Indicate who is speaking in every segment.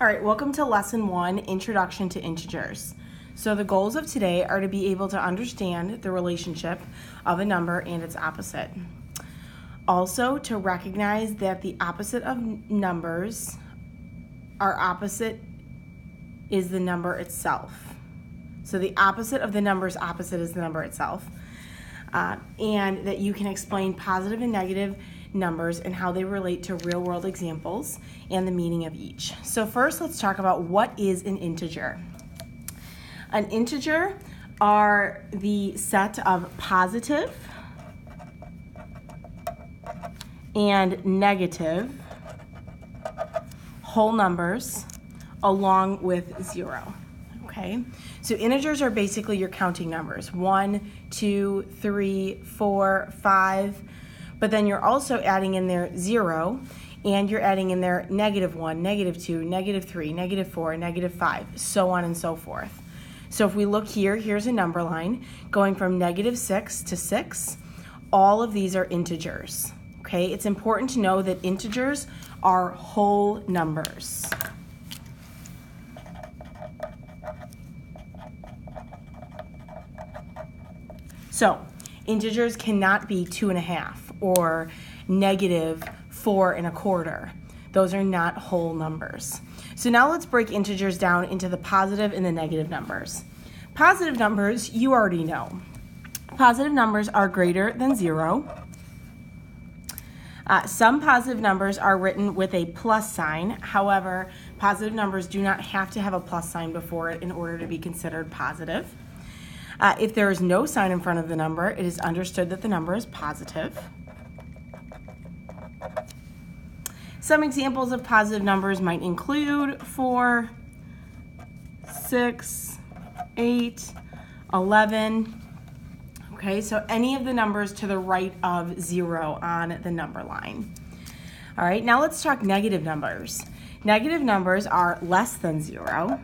Speaker 1: All right, welcome to Lesson 1, Introduction to Integers. So the goals of today are to be able to understand the relationship of a number and its opposite. Also, to recognize that the opposite of numbers, our opposite is the number itself. So the opposite of the number's opposite is the number itself. And that you can explain positive and negative numbers and how they relate to real-world examples and the meaning of each. So first, let's talk about what is an integer. An integer are the set of positive and negative whole numbers along with 0. Okay, so integers are basically your counting numbers, 1, 2, 3, 4, 5, but then you're also adding in there 0, and you're adding in there -1, -2, -3, -4, -5, so on and so forth. So if we look here, here's a number line going from -6 to 6. All of these are integers. Okay, it's important to know that integers are whole numbers. So integers cannot be 2.5 or -4.25. Those are not whole numbers. So now let's break integers down into the positive and the negative numbers. Positive numbers, you already know. Positive numbers are greater than 0. Some positive numbers are written with a plus sign. However, positive numbers do not have to have a plus sign before it in order to be considered positive. If there is no sign in front of the number, it is understood that the number is positive. Some examples of positive numbers might include 4, 6, 8, 11. Okay, so any of the numbers to the right of 0 on the number line. All right, now let's talk negative numbers. Negative numbers are less than 0.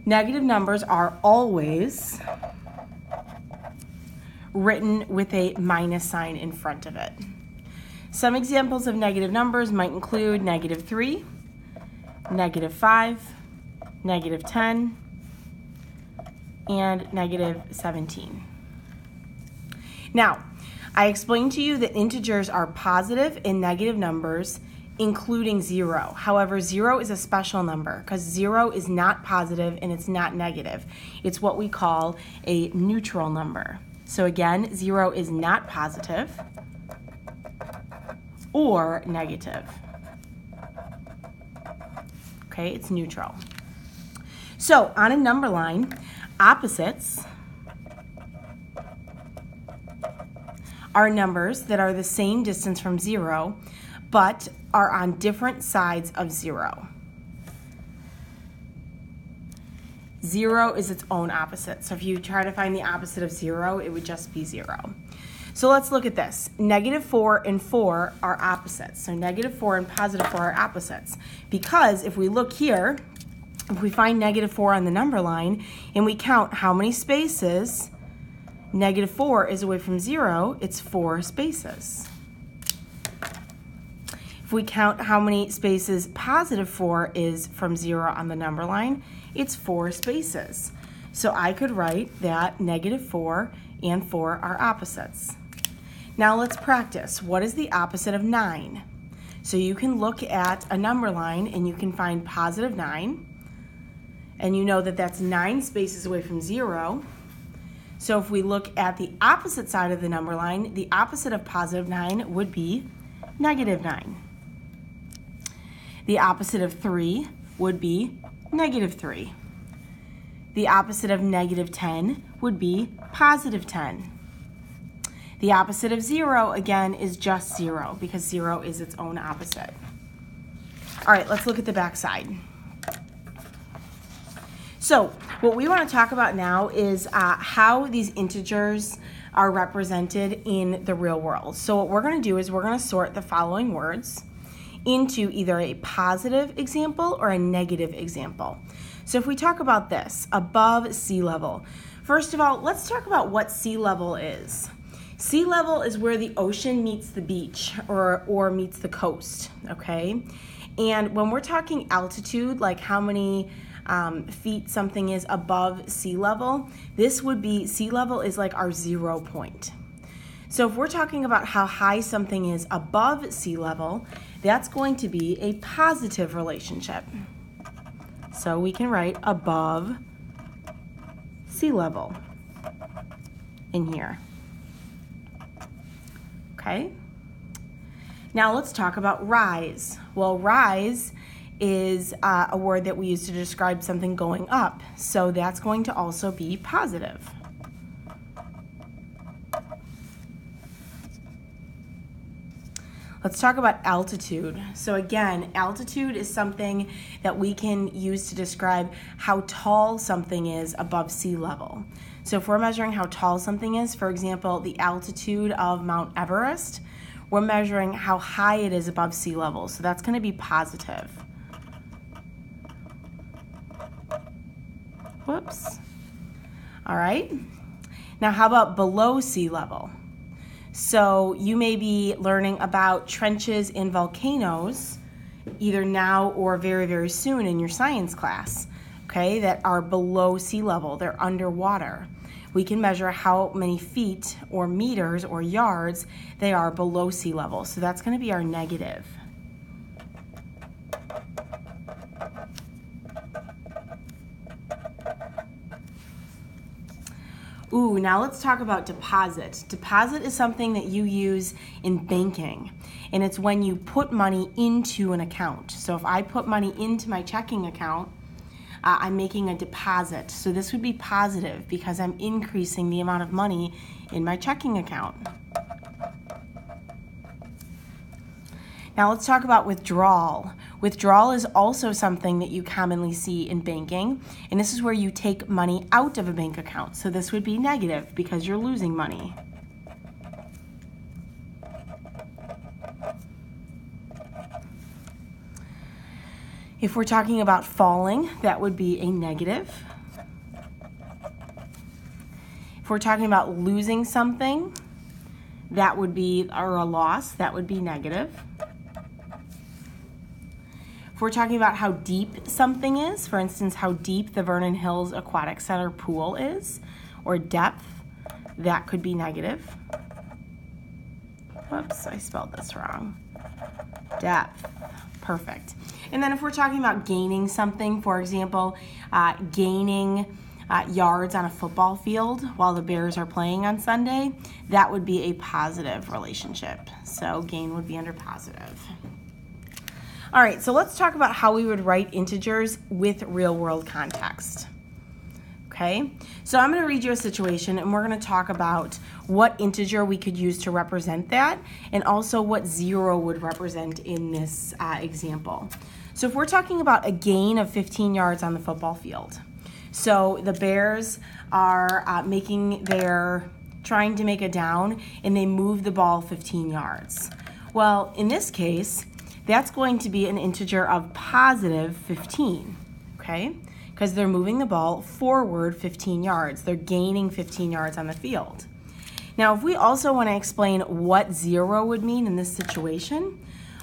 Speaker 1: Negative numbers are always written with a minus sign in front of it. Some examples of negative numbers might include -3, -5, -10, and -17. Now, I explained to you that integers are positive and negative numbers, including 0. However, 0 is a special number because 0 is not positive and it's not negative. It's what we call a neutral number. So again, 0 is not positive or negative. Okay, it's neutral. So on a number line, opposites are numbers that are the same distance from 0, but are on different sides of 0. 0 is its own opposite. So if you try to find the opposite of 0, it would just be 0. So let's look at this. -4 and 4 are opposites. So -4 and +4 are opposites. Because if we look here, if we find -4 on the number line and we count how many spaces -4 is away from 0, it's 4 spaces. If we count how many spaces +4 is from 0 on the number line, it's 4 spaces. So I could write that -4 and 4 are opposites. Now let's practice. What is the opposite of 9? So you can look at a number line and you can find +9, and you know that that's 9 spaces away from 0. So if we look at the opposite side of the number line, the opposite of +9 would be -9. The opposite of 3 would be -3. The opposite of -10 would be +10. The opposite of 0, again, is just 0 because 0 is its own opposite. All right, let's look at the back side. So what we want to talk about now is how these integers are represented in the real world. So what we're going to do is we're going to sort the following words into either a positive example or a negative example. So if we talk about this, above sea level, first of all, let's talk about what sea level is. Sea level is where the ocean meets the beach or meets the coast, okay? And when we're talking altitude, like how many feet something is above sea level, this would be, sea level is like our 0 point. So if we're talking about how high something is above sea level, that's going to be a positive relationship. So we can write above sea level in here. Okay? Now let's talk about rise. Well, rise is a word that we use to describe something going up. So that's going to also be positive. Let's talk about altitude. So again, altitude is something that we can use to describe how tall something is above sea level. So if we're measuring how tall something is, for example, the altitude of Mount Everest, we're measuring how high it is above sea level. So that's going to be positive. Whoops. All right. Now how about below sea level? So you may be learning about trenches and volcanoes either now or very, very soon in your science class, okay, that are below sea level. They're underwater. We can measure how many feet or meters or yards they are below sea level. So that's going to be our negative. Ooh, now let's talk about deposit. Deposit is something that you use in banking, and it's when you put money into an account. So if I put money into my checking account, I'm making a deposit. So this would be positive because I'm increasing the amount of money in my checking account. Now let's talk about withdrawal. Withdrawal is also something that you commonly see in banking, and this is where you take money out of a bank account. So this would be negative because you're losing money. If we're talking about falling, that would be a negative. If we're talking about losing something, that would be, or a loss, that would be negative. If we're talking about how deep something is, for instance, how deep the Vernon Hills Aquatic Center pool is, or depth, that could be negative. Whoops, I spelled this wrong. Depth, perfect. And then if we're talking about gaining something, for example, gaining yards on a football field while the Bears are playing on Sunday, that would be a positive relationship. So gain would be under positive. All right, so let's talk about how we would write integers with real world context. Okay, so I'm going to read you a situation and we're going to talk about what integer we could use to represent that and also what 0 would represent in this example. So if we're talking about a gain of 15 yards on the football field, so the Bears are trying to make a down and they move the ball 15 yards. Well, in this case, that's going to be an integer of positive 15, okay? Because they're moving the ball forward 15 yards. They're gaining 15 yards on the field. Now, if we also want to explain what 0 would mean in this situation,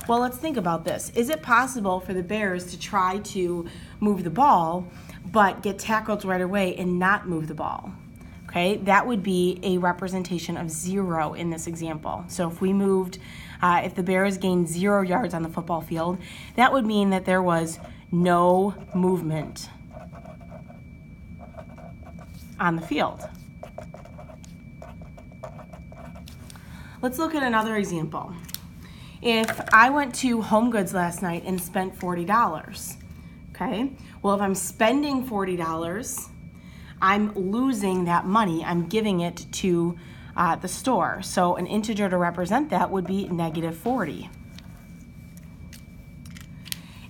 Speaker 1: well, let's think about this. Is it possible for the Bears to try to move the ball, but get tackled right away and not move the ball? Okay, that would be a representation of 0 in this example. So if we moved, if the Bears gained 0 yards on the football field, that would mean that there was no movement on the field. Let's look at another example. If I went to Home Goods last night and spent $40, okay? Well, if I'm spending $40, I'm losing that money. I'm giving it to the store. So an integer to represent that would be negative 40.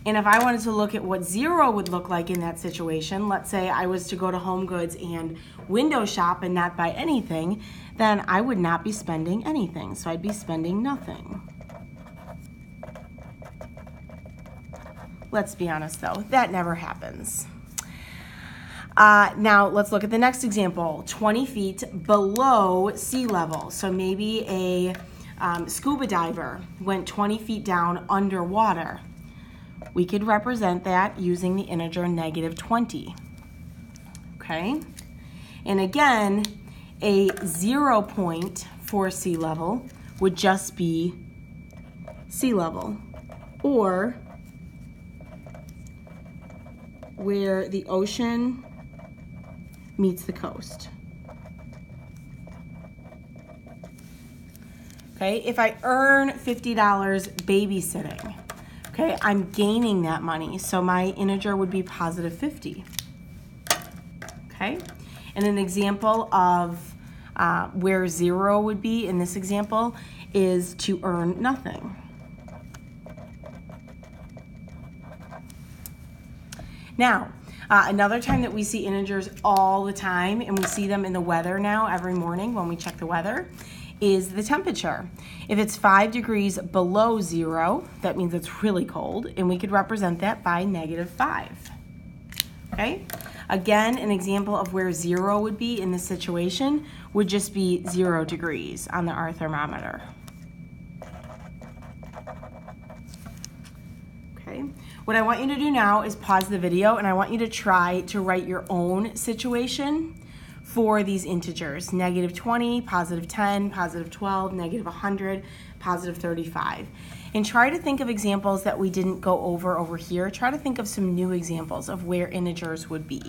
Speaker 1: And if I wanted to look at what 0 would look like in that situation, let's say I was to go to Home Goods and window shop and not buy anything, then I would not be spending anything. So I'd be spending nothing. Let's be honest though, that never happens. Now let's look at the next example, 20 feet below sea level. So maybe a scuba diver went 20 feet down underwater. we could represent that using the integer negative 20. Okay? And again, a 0 point for sea level would just be sea level, or where the ocean meets the coast. Okay, if I earn $50 babysitting, okay, I'm gaining that money, so my integer would be positive 50. Okay, and an example of where 0 would be in this example is to earn nothing. Now, another time that we see integers all the time, and we see them in the weather now every morning when we check the weather, is the temperature. If it's 5 degrees below 0, that means it's really cold, and we could represent that by negative 5. Okay? Again, an example of where 0 would be in this situation would just be 0 degrees on our thermometer. Okay? What I want you to do now is pause the video, and I want you to try to write your own situation for these integers: negative 20, positive 10, positive 12, negative 100, positive 35. And try to think of examples that we didn't go over here. Try to think of some new examples of where integers would be.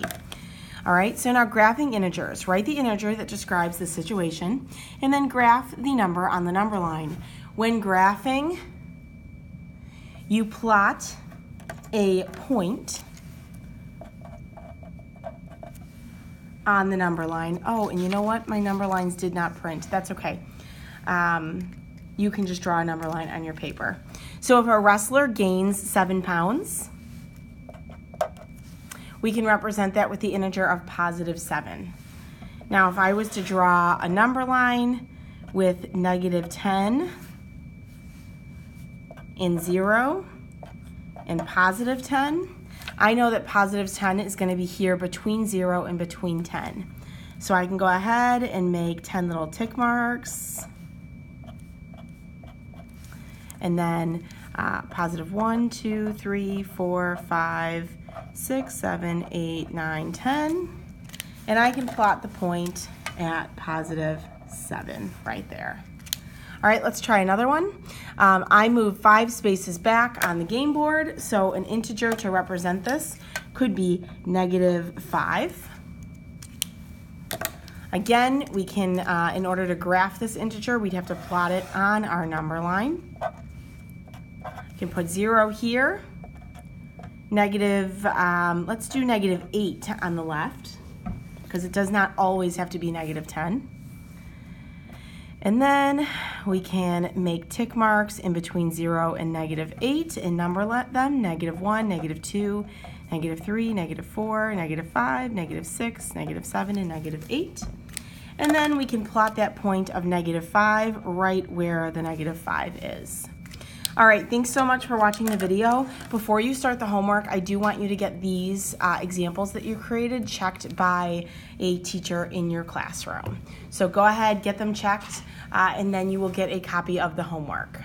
Speaker 1: All right, so now graphing integers. Write the integer that describes the situation, and then graph the number on the number line. When graphing, you plot a point on the number line. Oh, and you know what? My number lines did not print. That's okay. You can just draw a number line on your paper. So if a wrestler gains 7 pounds, we can represent that with the integer of positive 7. Now, if I was to draw a number line with negative 10 and 0 and positive 10, I know that positive 10 is going to be here between 0 and between 10. So I can go ahead and make 10 little tick marks. And then positive 1, 2, 3, 4, 5, 6, 7, 8, 9, 10. And I can plot the point at positive 7 right there. All right, let's try another one. I moved 5 spaces back on the game board, so an integer to represent this could be negative 5. Again, we can, in order to graph this integer, we'd have to plot it on our number line. You can put 0 here. Negative, let's do negative 8 on the left, because it does not always have to be negative 10. And then we can make tick marks in between 0 and negative 8 and number them: negative 1, negative 2, negative 3, negative 4, negative 5, negative 6, negative 7, and negative 8. And then we can plot that point of negative 5 right where the negative 5 is. All right, thanks so much for watching the video. Before you start the homework, I do want you to get these examples that you created checked by a teacher in your classroom. So go ahead, get them checked, and then you will get a copy of the homework.